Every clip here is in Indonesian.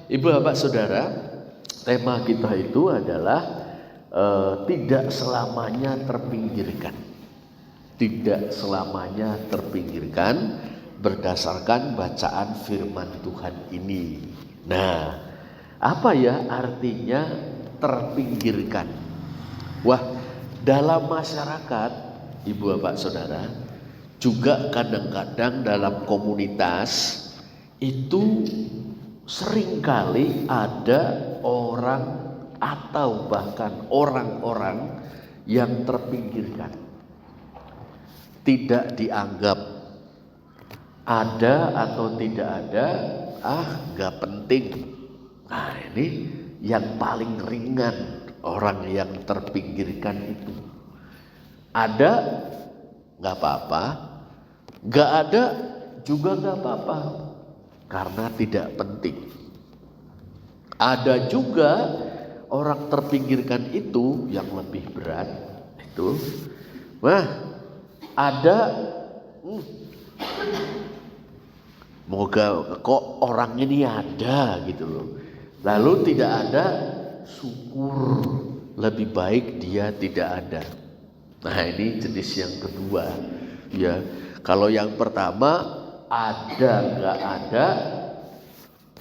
Ibu bapak saudara, tema kita itu adalah tidak selamanya terpinggirkan. Tidak selamanya terpinggirkan berdasarkan bacaan firman Tuhan ini. Nah, apa ya artinya terpinggirkan? Wah, dalam masyarakat, ibu bapak saudara, juga kadang-kadang dalam komunitas itu seringkali ada orang atau bahkan orang-orang yang terpinggirkan, tidak dianggap, ada atau tidak ada, gak penting. Nah, ini yang paling ringan orang yang terpinggirkan itu. Ada gak apa-apa, gak ada juga gak apa-apa, karena tidak penting. Ada juga orang terpinggirkan itu yang lebih berat itu. Ada moga kok orang ini ada gitu loh. Lalu tidak ada, syukur, lebih baik dia tidak ada. Nah, ini jenis yang kedua ya. Kalau yang pertama ada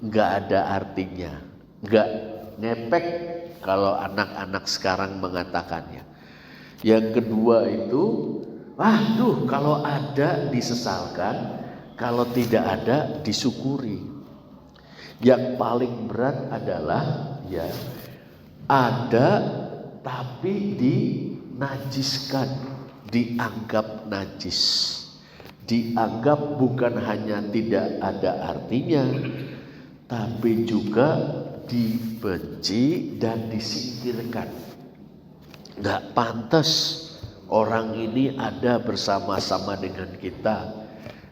nggak ada artinya, nggak ngepek kalau anak-anak sekarang mengatakannya. Yang kedua itu, kalau ada disesalkan, kalau tidak ada disyukuri. Yang paling berat adalah ya ada tapi dinajiskan, dianggap najis, dianggap bukan hanya tidak ada artinya, tapi juga dibenci dan disingkirkan. Gak pantas orang ini ada bersama-sama dengan kita,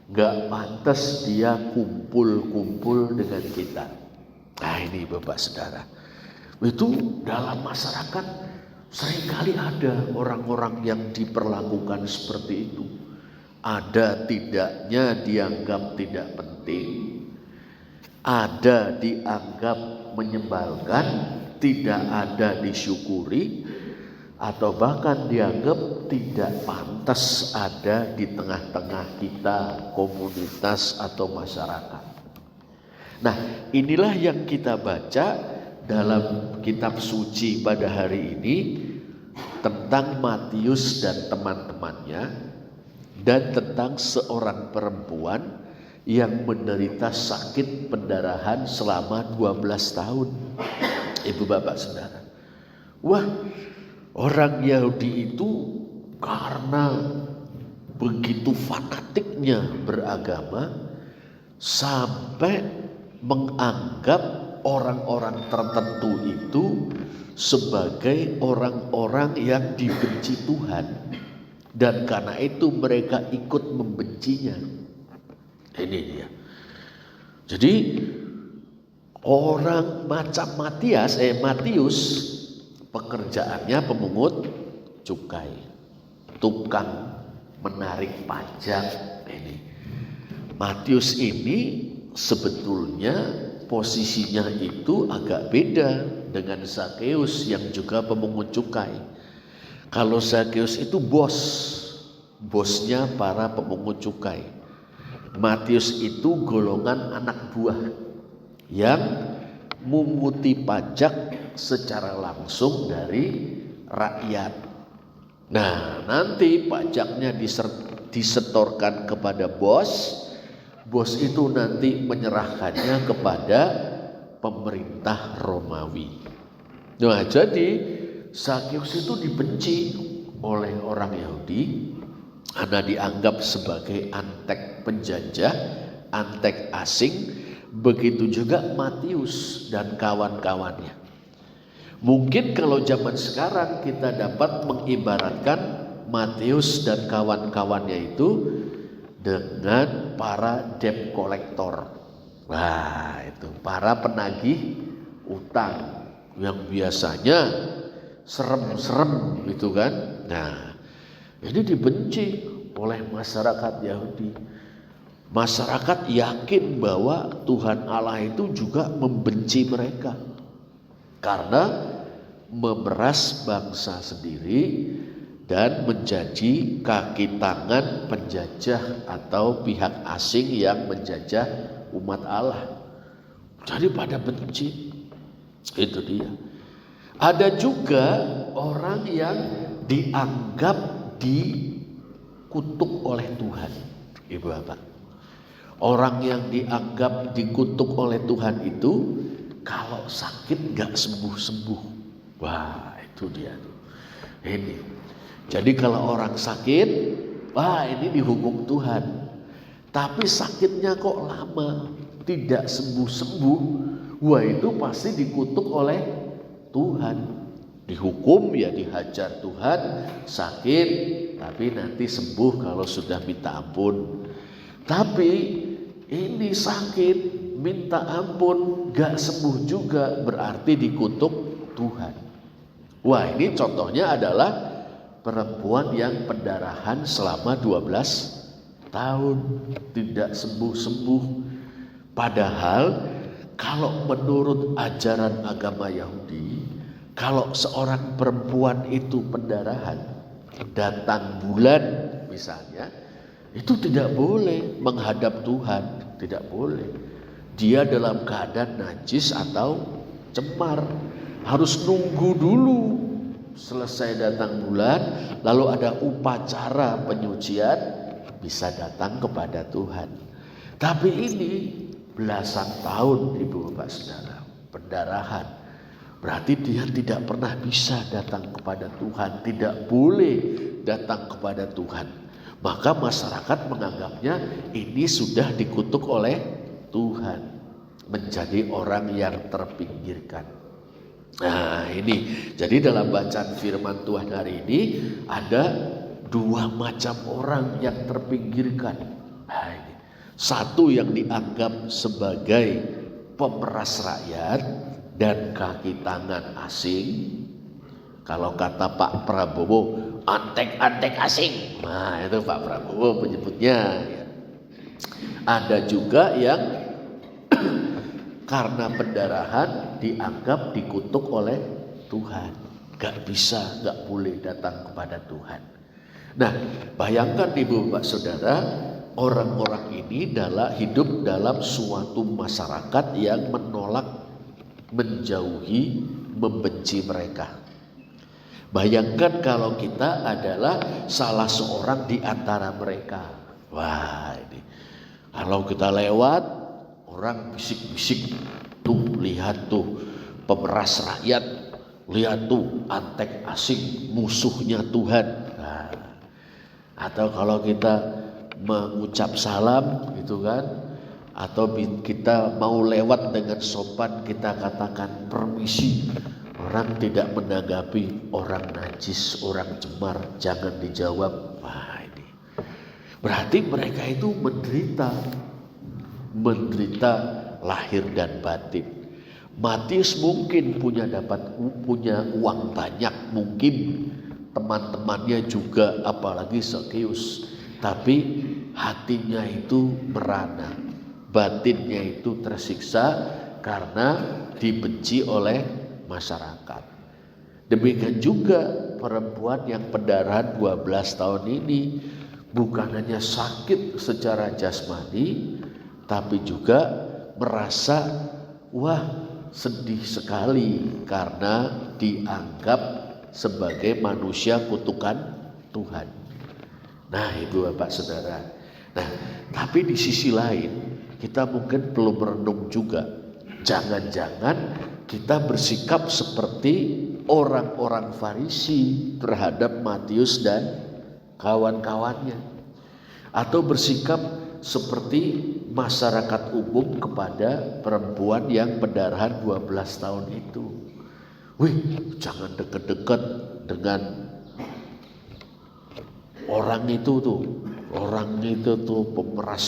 gak pantas dia kumpul-kumpul dengan kita. Nah, ini bapak saudara, itu dalam masyarakat seringkali ada orang-orang yang diperlakukan seperti itu. Ada tidaknya dianggap tidak penting, ada dianggap menyebalkan, tidak ada disyukuri, atau bahkan dianggap tidak pantas ada di tengah-tengah kita, komunitas atau masyarakat. Nah, inilah yang kita baca dalam kitab suci pada hari ini tentang Matius dan teman-temannya, dan tentang seorang perempuan yang menderita sakit pendarahan selama 12 tahun. Ibu bapak saudara, orang Yahudi itu karena begitu fanatiknya beragama sampai menganggap orang-orang tertentu itu sebagai orang-orang yang dibenci Tuhan, dan karena itu mereka ikut membencinya. Ini dia. Jadi orang macam Matius pekerjaannya pemungut cukai, tukang menarik pajak. Ini Matius ini sebetulnya posisinya itu agak beda dengan Zakheus yang juga pemungut cukai. Kalau Zakheus itu bosnya para pemungut cukai. Matius itu golongan anak buah yang memunguti pajak secara langsung dari rakyat. Nah, nanti pajaknya disetorkan kepada bos itu nanti menyerahkannya kepada pemerintah Romawi. Nah, jadi Zakheus itu dibenci oleh orang Yahudi karena dianggap sebagai antek penjajah, antek asing. Begitu juga Matius dan kawan-kawannya. Mungkin kalau zaman sekarang kita dapat mengibaratkan Matius dan kawan-kawannya itu dengan para debt collector. Itu para penagih utang yang biasanya serem-serem gitu kan. Nah, ini dibenci oleh masyarakat Yahudi. Masyarakat yakin bahwa Tuhan Allah itu juga membenci mereka karena memeras bangsa sendiri dan menjadi kaki tangan penjajah atau pihak asing yang menjajah umat Allah. Jadi pada benci. Itu dia. Ada juga orang yang dianggap dikutuk oleh Tuhan. Ibu Bapak. Orang yang dianggap dikutuk oleh Tuhan itu kalau sakit gak sembuh-sembuh. Wah, itu dia. Ini. Jadi kalau orang sakit, wah ini dihukum Tuhan. Tapi sakitnya kok lama, tidak sembuh-sembuh. Wah itu pasti dikutuk oleh Tuhan. Dihukum ya dihajar Tuhan, sakit, tapi nanti sembuh kalau sudah minta ampun. Tapi ini sakit, minta ampun, gak sembuh juga, berarti dikutuk Tuhan. Wah ini contohnya adalah perempuan yang pendarahan selama 12 tahun tidak sembuh-sembuh. Padahal kalau menurut ajaran agama Yahudi, kalau seorang perempuan itu pendarahan, datang bulan misalnya, itu tidak boleh menghadap Tuhan, tidak boleh. Dia dalam keadaan najis atau cemar, harus nunggu dulu selesai datang bulan, lalu ada upacara penyucian, bisa datang kepada Tuhan. Tapi ini belasan tahun Ibu Bapak Saudara pendarahan, berarti dia tidak pernah bisa datang kepada Tuhan, tidak boleh datang kepada Tuhan. Maka masyarakat menganggapnya ini sudah dikutuk oleh Tuhan, menjadi orang yang terpinggirkan. Nah ini, jadi dalam bacaan firman Tuhan hari ini ada dua macam orang yang terpinggirkan. Nah, ini. Satu yang dianggap sebagai pemeras rakyat dan kaki tangan asing. Kalau kata Pak Prabowo, antek-antek asing. Nah itu Pak Prabowo menyebutnya. Ada juga yang karena pendarahan dianggap dikutuk oleh Tuhan. Gak bisa, gak boleh datang kepada Tuhan. Nah bayangkan Ibu Bapak Saudara, orang-orang ini hidup dalam suatu masyarakat yang menolak, menjauhi, membenci mereka. Bayangkan kalau kita adalah salah seorang di antara mereka. Wah ini, kalau kita lewat, orang bisik-bisik, tuh lihat tuh pemeras rakyat, lihat tuh antek asing, musuhnya Tuhan. Nah, atau kalau kita mengucap salam gitu kan, atau kita mau lewat dengan sopan kita katakan permisi, orang tidak menanggapi, orang najis, orang cemar, jangan dijawab. Wah ini berarti mereka itu menderita lahir dan batin. Matius mungkin punya uang banyak, mungkin teman-temannya juga, apalagi Zakheus, tapi hatinya itu merana, batinnya itu tersiksa karena dibenci oleh masyarakat. Demikian juga perempuan yang pendarahan 12 tahun ini bukan hanya sakit secara jasmani, tapi juga merasa wah sedih sekali karena dianggap sebagai manusia kutukan Tuhan. Nah Ibu Bapak Saudara, nah tapi di sisi lain kita mungkin perlu merenung juga, jangan-jangan kita bersikap seperti orang-orang Farisi terhadap Matius dan kawan-kawannya, atau bersikap seperti masyarakat umum kepada perempuan yang pendarahan 12 tahun itu. Wih, jangan dekat-dekat dengan orang itu tuh pemeras,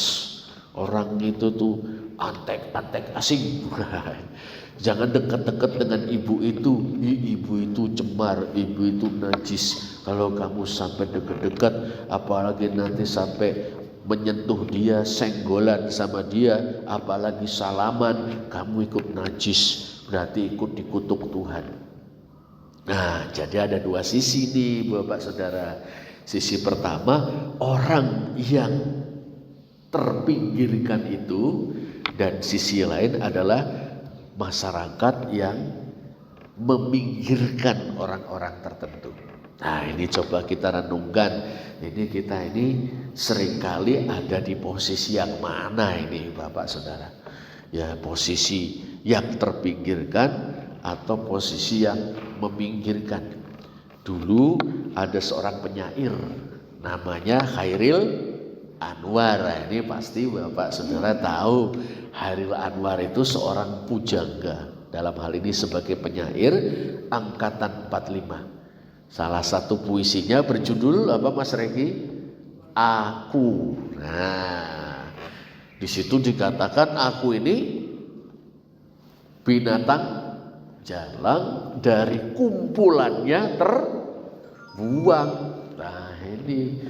orang itu tuh antek-antek asing. Jangan dekat-dekat dengan ibu itu. Ibu itu cemar, ibu itu najis. Kalau kamu sampai dekat-dekat, apalagi nanti sampai menyentuh dia, senggolan sama dia, apalagi salaman, kamu ikut najis, berarti ikut dikutuk Tuhan. Nah, jadi ada dua sisi nih Bapak Saudara. Sisi pertama, orang yang terpinggirkan itu, dan sisi lain adalah masyarakat yang meminggirkan orang-orang tertentu. Nah, ini coba kita renungkan. Kita ini seringkali ada di posisi yang mana ini Bapak Saudara? Ya, posisi yang terpinggirkan atau posisi yang meminggirkan. Dulu ada seorang penyair namanya Chairil Anwar. Ini pasti Bapak Saudara tahu. Chairil Anwar itu seorang pujangga, dalam hal ini sebagai penyair angkatan 45. Salah satu puisinya berjudul apa Mas Regi? Aku. Nah, di situ dikatakan aku ini binatang jalang, dari kumpulannya terbuang. Nah, ini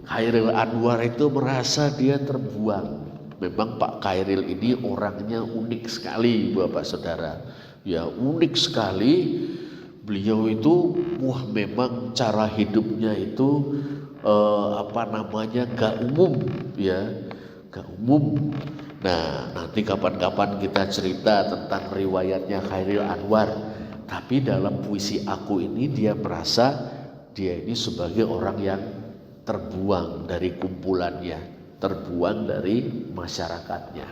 Chairil Anwar itu merasa dia terbuang. Memang Pak Chairil ini orangnya unik sekali Bapak Saudara. Ya, unik sekali. Beliau itu memang cara hidupnya itu gak umum ya, gak umum. Nah, nanti kapan-kapan kita cerita tentang riwayatnya Chairil Anwar. Tapi dalam puisi aku ini dia merasa dia ini sebagai orang yang terbuang dari kumpulannya, terbuang dari masyarakatnya.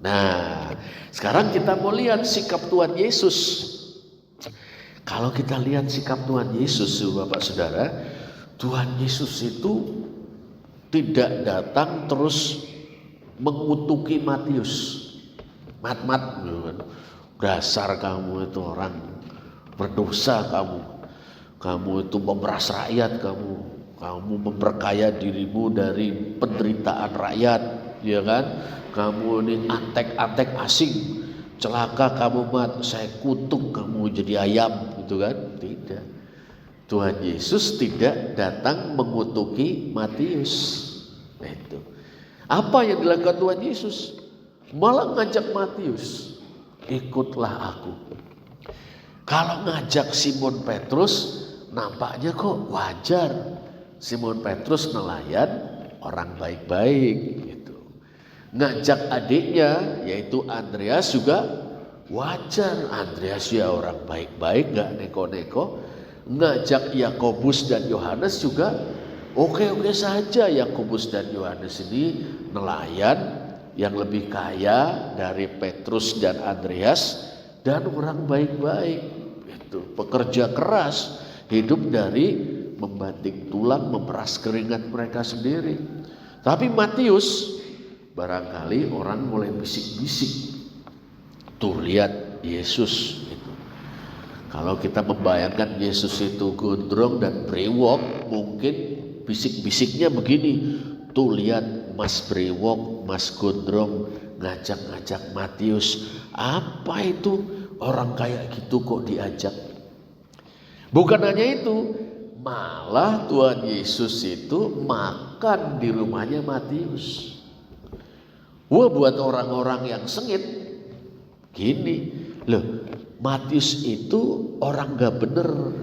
Nah, sekarang kita mau lihat sikap Tuhan Yesus. Kalau kita lihat sikap Tuhan Yesus, Bapak Saudara, Tuhan Yesus itu tidak datang terus mengutuki Matius. Mat, dasar kamu itu orang berdosa, kamu itu memeras rakyat, kamu memperkaya dirimu dari penderitaan rakyat, ya kan? Kamu ini antek-antek asing, celaka kamu Mat, saya kutuk kamu jadi ayam, gitu kan? Tidak. Tuhan Yesus tidak datang mengutuki Matius. Itu. Apa yang dilakukan Tuhan Yesus? Malah ngajak Matius, ikutlah aku. Kalau ngajak Simon Petrus, nampaknya kok wajar. Simon Petrus nelayan, orang baik-baik gitu. Ngajak adiknya yaitu Andreas juga wajar. Andreas ya orang baik-baik, gak neko-neko. Ngajak Yakobus dan Yohanes juga oke-oke saja. Yakobus dan Yohanes ini nelayan yang lebih kaya dari Petrus dan Andreas, dan orang baik-baik itu, pekerja keras, hidup dari membanting tulang, memeras keringat mereka sendiri. Tapi Matius, barangkali orang mulai bisik-bisik, tuh lihat Yesus itu. Kalau kita membayangkan Yesus itu gondrong dan brewok, mungkin bisik-bisiknya begini, tuh lihat Mas brewok, Mas gondrong ngajak-ngajak Matius. Apa itu orang kayak gitu kok diajak? Bukan hanya itu, malah Tuhan Yesus itu makan di rumahnya Matius. Wah, buat orang-orang yang sengit gini, loh, Matius itu orang gak bener.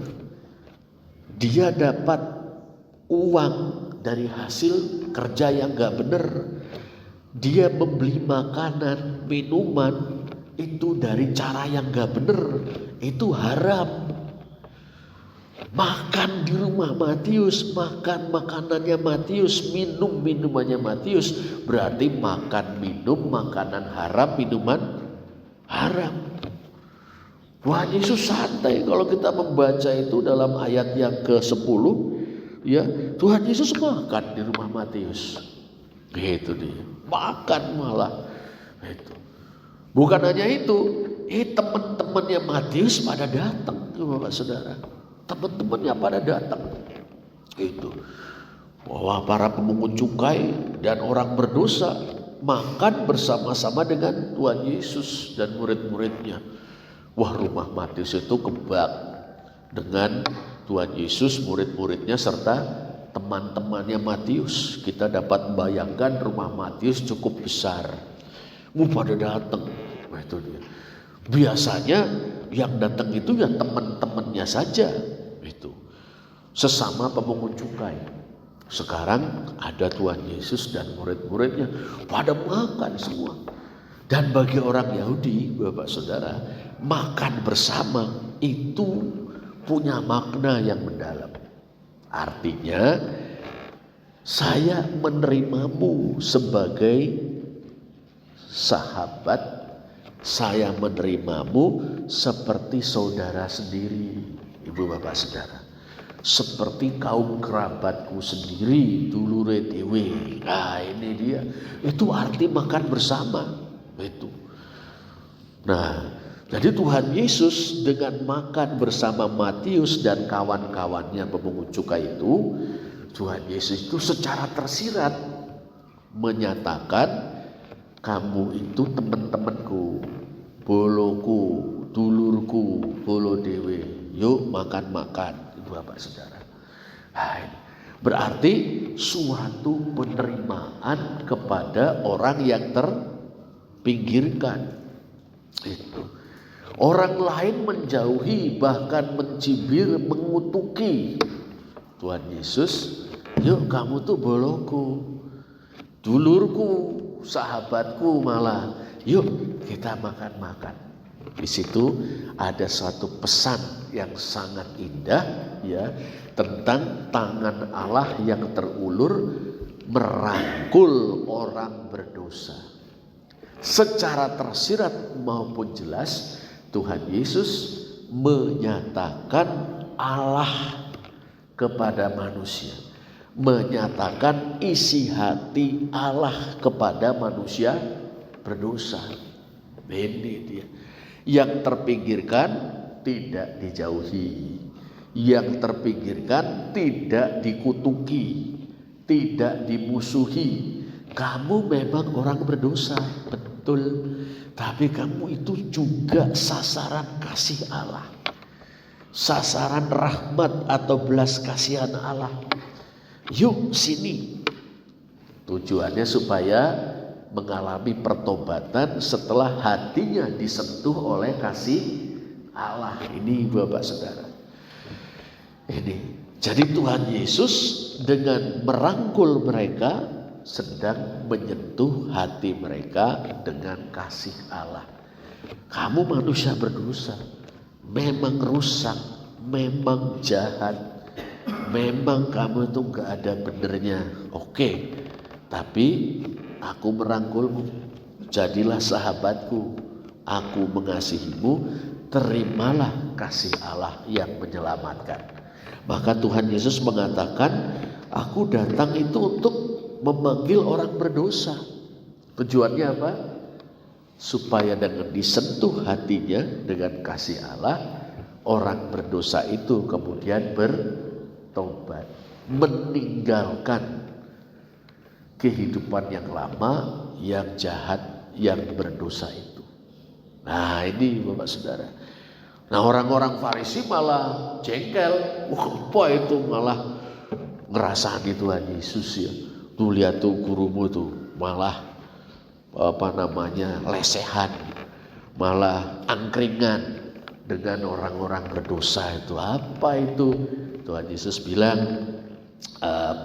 Dia dapat uang dari hasil kerja yang gak bener. Dia membeli makanan, minuman itu dari cara yang gak bener. Itu haram. Makan di rumah Matius, makan makanannya Matius, minum minumannya Matius, berarti makan minum makanan haram, minuman haram. Tuhan Yesus santai. Kalau kita membaca itu dalam ayat yang ke-10, ya, Tuhan Yesus makan di rumah Matius. Gitu dia. Makan malah. Itu. Bukan hanya itu, teman-temannya Matius pada datang, Bapak Saudara. Teman-temannya pada datang. Itu. Bahwa para pemungut cukai dan orang berdosa makan bersama-sama dengan Tuhan Yesus dan murid-muridnya. Wah, rumah Matius itu kebak dengan Tuhan Yesus, murid-muridnya serta teman-temannya Matius. Kita dapat membayangkan rumah Matius cukup besar. Pada datang. Nah, itu dia. Biasanya yang datang itu ya teman-temannya saja. Itu. Sesama pemungut cukai. Sekarang ada Tuhan Yesus dan murid-muridnya pada makan semua. Dan bagi orang Yahudi, Bapak Saudara, makan bersama itu punya makna yang mendalam. Artinya, saya menerimamu sebagai sahabat, saya menerimamu seperti saudara sendiri, Ibu Bapak Saudara. Seperti kaum kerabatku sendiri, dulure dewe. Nah, ini dia. Itu arti makan bersama. Itu. Nah, jadi Tuhan Yesus dengan makan bersama Matius dan kawan-kawannya pemungut cukai itu, Tuhan Yesus itu secara tersirat menyatakan, kamu itu teman-temanku, boloku, dulurku, bolo dewe. Yuk makan-makan. Bapak Saudara. Nah, berarti suatu penerimaan kepada orang yang terpinggirkan. Itu. Orang lain menjauhi, bahkan mencibir, mengutuki Tuhan Yesus. Yuk kamu tuh boloku, dulurku, sahabatku malah. Yuk kita makan-makan. Di situ ada suatu pesan yang sangat indah ya, tentang tangan Allah yang terulur merangkul orang berdosa. Secara tersirat maupun jelas Tuhan Yesus menyatakan Allah kepada manusia, menyatakan isi hati Allah kepada manusia berdosa. Ini dia. Yang terpinggirkan tidak dijauhi, yang terpinggirkan tidak dikutuki, tidak dimusuhi. Kamu memang orang berdosa, betul, tapi kamu itu juga sasaran kasih Allah, sasaran rahmat atau belas kasihan Allah. Yuk sini. Tujuannya supaya mengalami pertobatan setelah hatinya disentuh oleh kasih Allah. Ini Bapak Saudara. Ini. Jadi Tuhan Yesus dengan merangkul mereka sedang menyentuh hati mereka dengan kasih Allah. Kamu manusia berdosa, memang rusak, memang jahat, memang kamu itu gak ada benernya. Oke, tapi aku merangkulmu, jadilah sahabatku, aku mengasihimu, terimalah kasih Allah yang menyelamatkan. Maka Tuhan Yesus mengatakan, aku datang itu untuk memanggil orang berdosa. Tujuannya apa? Supaya dengan disentuh hatinya dengan kasih Allah, orang berdosa itu kemudian bertobat, meninggalkan kehidupan yang lama, yang jahat, yang berdosa itu. Nah ini Bapak Saudara. Nah orang-orang Farisi malah jengkel. Wah apa itu, malah ngerasani Tuhan Yesus ya. Tuh lihat tuh gurumu tuh malah lesehan, malah angkringan dengan orang-orang berdosa itu. Apa itu? Tuhan Yesus bilang,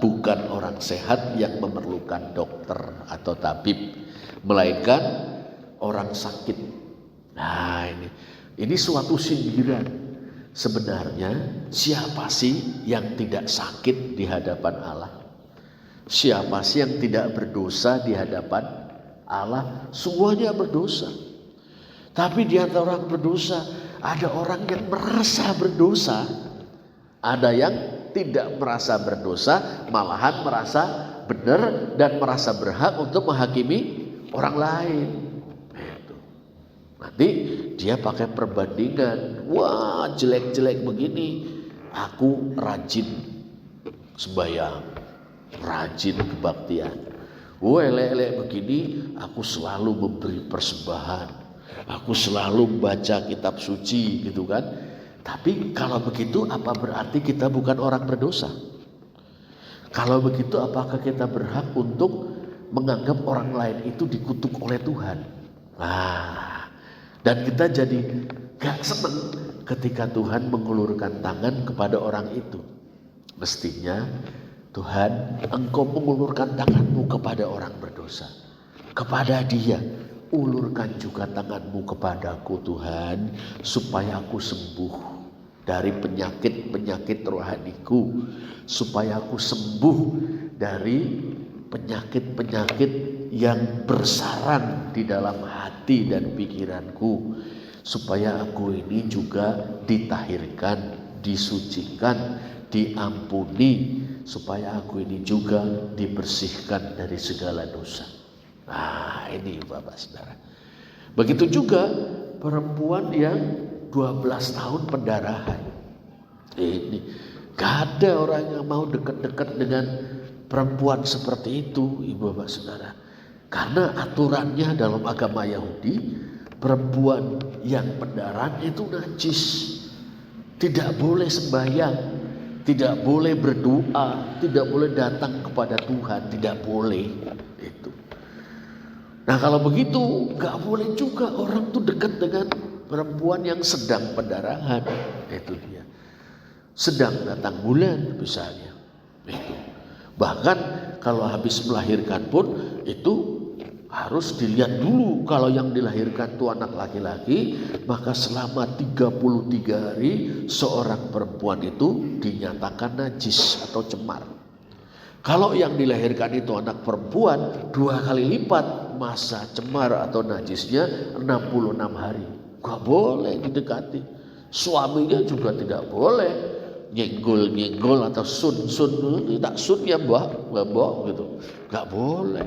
bukan orang sehat yang memerlukan dokter atau tabib, melainkan orang sakit. Nah ini suatu sindiran. Sebenarnya siapa sih yang tidak sakit di hadapan Allah? Siapa sih yang tidak berdosa di hadapan Allah? Semuanya berdosa. Tapi di antara orang berdosa ada orang yang merasa berdosa, ada yang tidak merasa berdosa, malahan merasa benar dan merasa berhak untuk menghakimi orang lain. Nanti dia pakai perbandingan, wah jelek-jelek begini, aku rajin sembahyang, rajin kebaktian. Wah elek-elek begini, aku selalu memberi persembahan, aku selalu membaca kitab suci gitu kan. Tapi kalau begitu apa berarti kita bukan orang berdosa? Kalau begitu apakah kita berhak untuk menganggap orang lain itu dikutuk oleh Tuhan? Nah, dan kita jadi gak seneng ketika Tuhan mengulurkan tangan kepada orang itu. Mestinya Tuhan, Engkau mengulurkan tanganmu kepada orang berdosa, kepada dia. Ulurkan juga tanganmu kepadaku Tuhan, supaya aku sembuh dari penyakit-penyakit rohaniku, supaya aku sembuh dari penyakit-penyakit yang bersarang di dalam hati dan pikiranku, supaya aku ini juga ditahirkan, disucikan, diampuni, supaya aku ini juga dibersihkan dari segala dosa. Nah, ini Bapak Saudara. Begitu juga perempuan yang 12 tahun pendarahan. Ini gak ada orang yang mau dekat-dekat dengan perempuan seperti itu, Ibu Bapak Saudara. Karena aturannya dalam agama Yahudi, perempuan yang pendarahan itu najis. Tidak boleh sembahyang, tidak boleh berdoa, tidak boleh datang kepada Tuhan, tidak boleh itu. Nah kalau begitu gak boleh juga orang tuh dekat dengan perempuan yang sedang pendarahan. Itu dia, sedang datang bulan misalnya itu. Bahkan kalau habis melahirkan pun itu harus dilihat dulu. Kalau yang dilahirkan itu anak laki-laki, maka selama 33 hari seorang perempuan itu dinyatakan najis atau cemar. Kalau yang dilahirkan itu anak perempuan, 2 kali lipat masa cemar atau najisnya 66 hari. Gak boleh didekati. Suaminya juga tidak boleh nyenggol-nyenggol atau sun. Tidak sun ya mbak gitu. Gak boleh.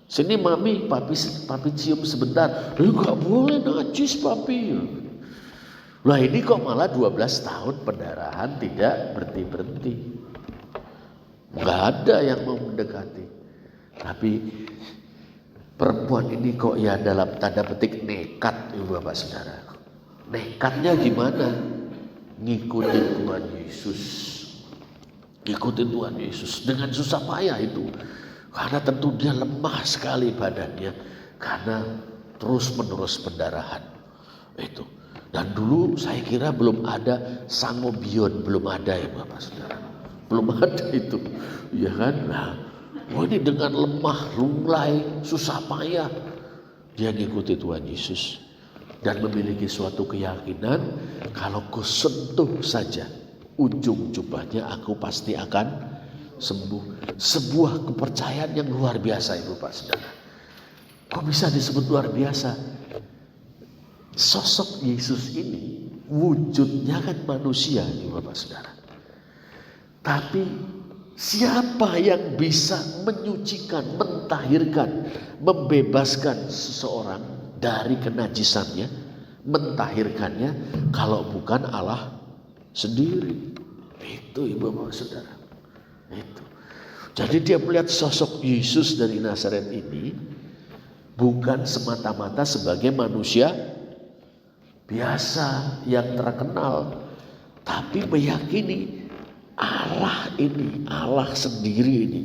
Sini mami, papi cium sebentar. Gak boleh, najis papi. Lah ini kok malah 12 tahun pendarahan tidak berhenti-berhenti. Gak ada yang mau mendekati. Tapi perempuan ini kok ya dalam tanda petik nekat, Ibu Bapak Saudara. Nekatnya gimana? Ngikutin Tuhan Yesus. Ngikutin Tuhan Yesus dengan susah payah itu. Karena tentu dia lemah sekali badannya, karena terus-menerus pendarahan. Itu. Dan dulu saya kira belum ada sangobion, belum ada ya Bapak Saudara. Belum ada itu. Ya kan? Nah, ini dengan lemah, lunglai, susah payah dia ngikuti Tuhan Yesus dan memiliki suatu keyakinan, kalau kusentuh saja ujung jubahnya aku pasti akan sembuh. Sebuah kepercayaan yang luar biasa Ibu Pak Saudara. Kok bisa disebut luar biasa? Sosok Yesus ini wujudnya kan manusia Ibu Bapak Saudara. Tapi siapa yang bisa menyucikan, mentahirkan, membebaskan seseorang dari kenajisannya, mentahirkannya, kalau bukan Allah sendiri? Itu Ibu Bapak Saudara. Itu. Jadi dia melihat sosok Yesus dari Nazaret ini bukan semata-mata sebagai manusia biasa yang terkenal, tapi meyakini Allah ini, Allah sendiri ini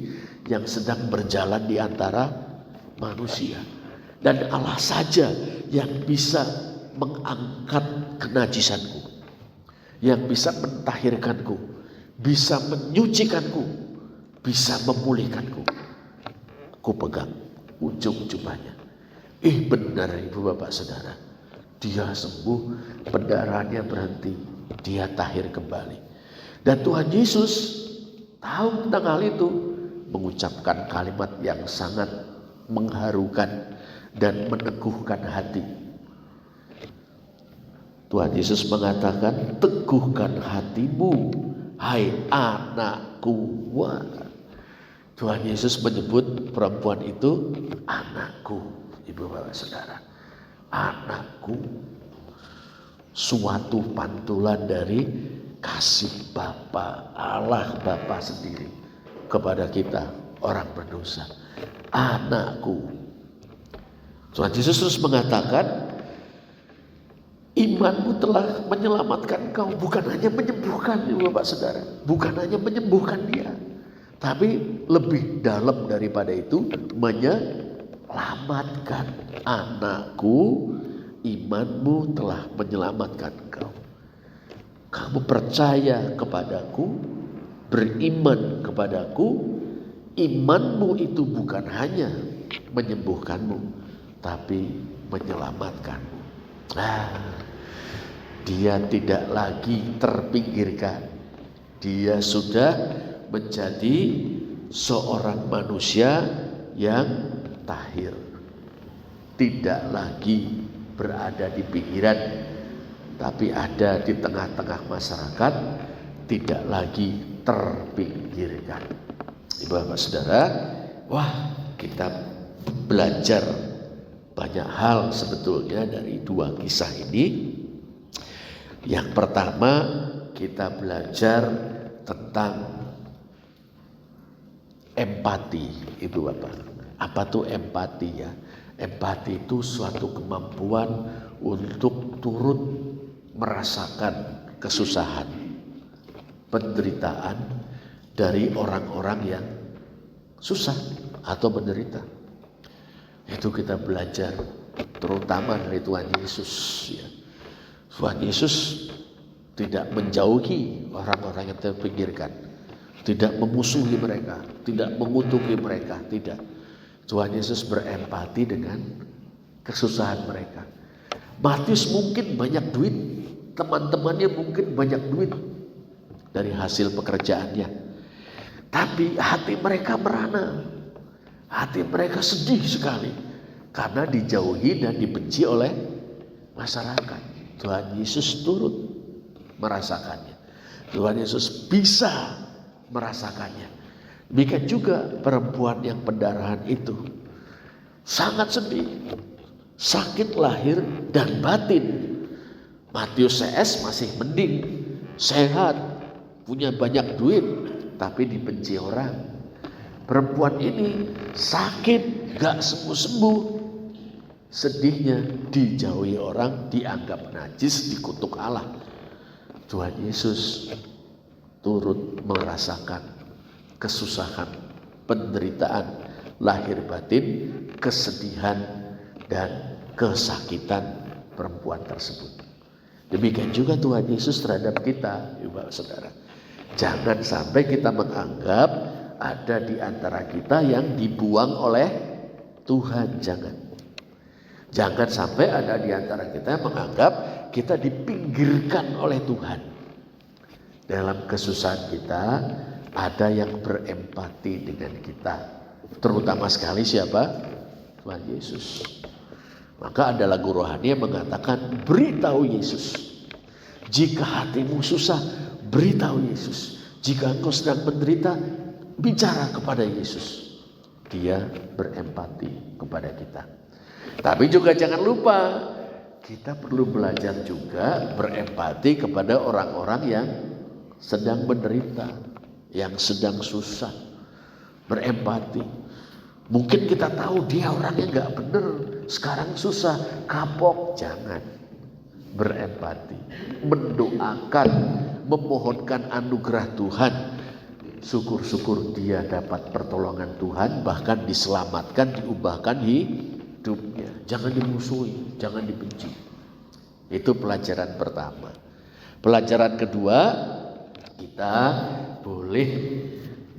yang sedang berjalan di antara manusia. Dan Allah saja yang bisa mengangkat kenajisanku, yang bisa mentahirkanku, bisa menyucikanku, bisa memulihkanku. Aku pegang ujung jubahnya. Benar Ibu Bapak Saudara, dia sembuh, pendarahannya berhenti, dia tahir kembali. Dan Tuhan Yesus tahu tentang hal itu, mengucapkan kalimat yang sangat mengharukan dan meneguhkan hati. Tuhan Yesus mengatakan, teguhkan hatimu, hai anakku. Wah, Tuhan Yesus menyebut perempuan itu anakku, Ibu Bapak Saudara. Anakku, suatu pantulan dari kasih Bapa, Allah Bapa sendiri kepada kita orang berdosa. Anakku. Tuhan Yesus terus mengatakan, imanmu telah menyelamatkan kau. Bukan hanya menyembuhkan Bapak Saudara, bukan hanya menyembuhkan dia, Tapi lebih dalam daripada itu, menyelamatkan. Anakku, imanmu telah menyelamatkan engkau. Kamu percaya kepadaku, beriman kepadaku, imanmu itu bukan hanya menyembuhkanmu, tapi menyelamatkanmu. Dia tidak lagi terpinggirkan. Dia sudah menjadi seorang manusia yang tahir. Tidak lagi berada di pinggiran, tapi ada di tengah-tengah masyarakat, tidak lagi terpinggirkan. Ibu bapak saudara, kita belajar banyak hal sebetulnya dari dua kisah ini. Yang pertama, kita belajar tentang empati, ibu bapak. Apa tuh empati ya? Empati itu suatu kemampuan untuk turut merasakan kesusahan, penderitaan dari orang-orang yang susah atau menderita. Itu kita belajar terutama dari Tuhan Yesus ya. Tuhan Yesus tidak menjauhi orang-orang yang terpinggirkan, tidak memusuhi mereka, tidak mengutuki mereka, tidak. Tuhan Yesus berempati dengan kesusahan mereka. Matius mungkin banyak duit, teman-temannya mungkin banyak duit dari hasil pekerjaannya, tapi hati mereka merana, hati mereka sedih sekali karena dijauhi dan dibenci oleh masyarakat. Tuhan Yesus turut merasakannya. Tuhan Yesus bisa merasakannya. Demikian juga perempuan yang pendarahan itu sangat sedih, sakit lahir dan batin. Matius CS masih mending, sehat, punya banyak duit, tapi dibenci orang. Perempuan ini sakit, gak sembuh-sembuh. Sedihnya dijauhi orang, dianggap najis, dikutuk Allah. Tuhan Yesus turut merasakan kesusahan, penderitaan, lahir batin, kesedihan, dan kesakitan perempuan tersebut. Demikian juga Tuhan Yesus terhadap kita, ibu saudara. Jangan sampai kita menganggap ada di antara kita yang dibuang oleh Tuhan, Jangan sampai ada di antara kita yang menganggap kita dipinggirkan oleh Tuhan. Dalam kesusahan kita ada yang berempati dengan kita. Terutama sekali siapa? Tuhan Yesus. Maka ada lagu rohani yang mengatakan, beritahu Yesus. Jika hatimu susah, beritahu Yesus. Jika engkau sedang menderita, bicara kepada Yesus. Dia berempati kepada kita. Tapi juga jangan lupa, kita perlu belajar juga berempati kepada orang-orang yang sedang menderita, yang sedang susah. Berempati. Mungkin kita tahu dia orangnya gak bener, sekarang susah, kapok. Jangan. Berempati. Mendoakan, memohonkan anugerah Tuhan. Syukur-syukur dia dapat pertolongan Tuhan, bahkan diselamatkan, diubahkan hidupnya. Jangan dimusuhi, jangan dibenci. Itu pelajaran pertama. Pelajaran kedua, kita boleh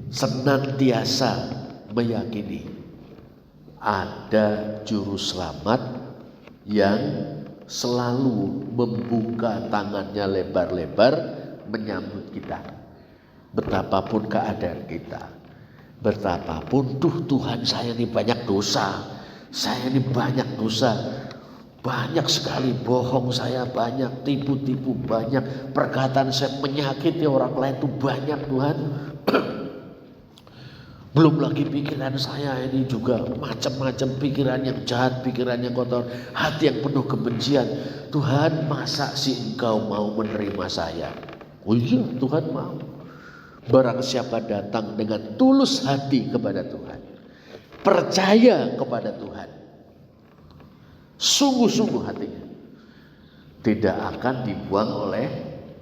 senantiasa meyakini ada juru selamat yang selalu membuka tangannya lebar-lebar menyambut kita. Betapapun keadaan kita, betapapun Tuhan saya ini banyak dosa, saya ini banyak dosa, banyak sekali bohong saya, banyak tipu-tipu, banyak perkataan saya menyakiti orang lain itu banyak Tuhan. Belum lagi pikiran saya ini juga macam-macam, pikiran yang jahat, pikiran yang kotor, hati yang penuh kebencian. Tuhan, masa sih engkau mau menerima saya? Oh iya, Tuhan mau. Barang siapa datang dengan tulus hati kepada Tuhan, percaya kepada Tuhan, sungguh-sungguh hatinya, tidak akan dibuang oleh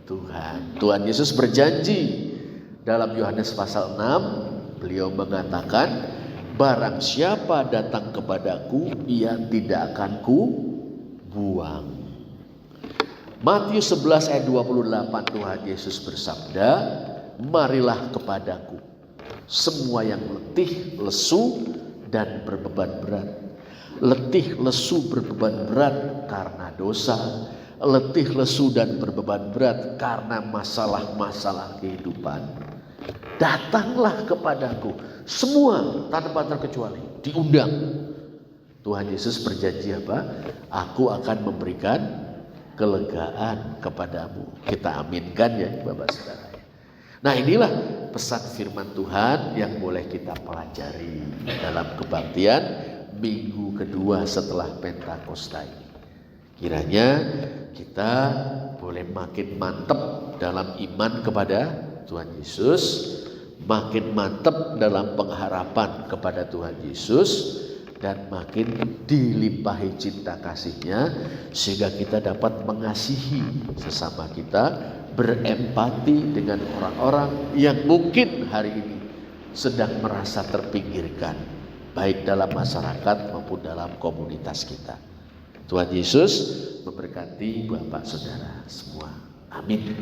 Tuhan. Tuhan Yesus berjanji dalam Yohanes pasal 6, Beliau mengatakan, barang siapa datang kepadaku, ia tidak akan ku buang. Matius 11 ayat 28, Tuhan Yesus bersabda, marilah kepadaku semua yang letih, lesu, dan berbeban berat. Letih, lesu, berbeban berat karena dosa. Letih, lesu, dan berbeban berat karena masalah-masalah kehidupan. Datanglah kepadaku, semua tanpa terkecuali, diundang. Tuhan Yesus berjanji apa? Aku akan memberikan kelegaan kepadamu. Kita aminkan ya Bapak Saudara. Nah, inilah pesan firman Tuhan yang boleh kita pelajari dalam kebaktian minggu kedua setelah Pentakosta ini. Kiranya kita boleh makin mantap dalam iman kepada Tuhan Yesus, makin mantap dalam pengharapan kepada Tuhan Yesus, dan makin dilimpahi cinta kasih-Nya sehingga kita dapat mengasihi sesama kita, berempati dengan orang-orang yang mungkin hari ini sedang merasa terpinggirkan, baik dalam masyarakat maupun dalam komunitas kita. Tuhan Yesus memberkati Bapak Saudara semua. Amin.